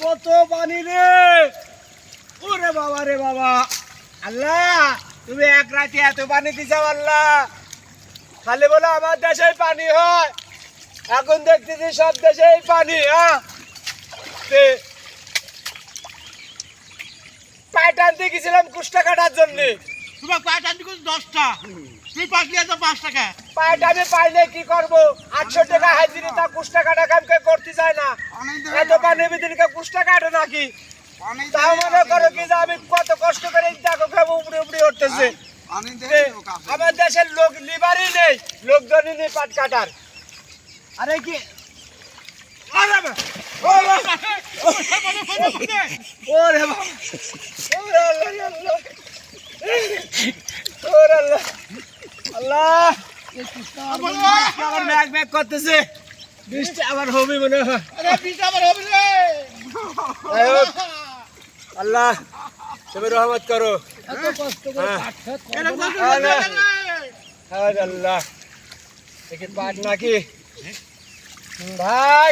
কত পানি রে, ওরে বাবা রে বাবা। আল্লাহ তুমি এক রাতে এত পানি দিছাও আল্লাহ। খালি বলে আমার দেশেই পানি হয়, এখন দেখতেছি সব দেশেই পানি। পায়ে টানতে গেছিলাম কুষ্টা কাটার জন্য। তোমার পায়ে টানতে 10টা, তুমি 5 লিয়া তো 5 টাকা। পায়ে টানে পাইলে কি করবো? 800 টাকা হাজিরি, তা কুষ্টা কাটা কাম কে করতে চায় না। এত পানির ভিতরে কেউ কুষ্টা কাটে নাকি? তাও মনে করো কি যে আমি কত কষ্ট করে দেখো খাবো উপরে উপরে উঠতেছে। আমার দেশের লোক লিবারই নেই, লোকজনই নেই পাট কাটার। আরে কি ওরে বাবা, ওরে বাবা, ওরে আল্লাহ, আল্লাহ আবার ব্যাগ ব্যাগ করতেছে। বৃষ্টি আবার হবে মনে হয়। আল্লাহ তুমি রহমত করো। আল্লাহ দেখি পাট নাকি ভাই।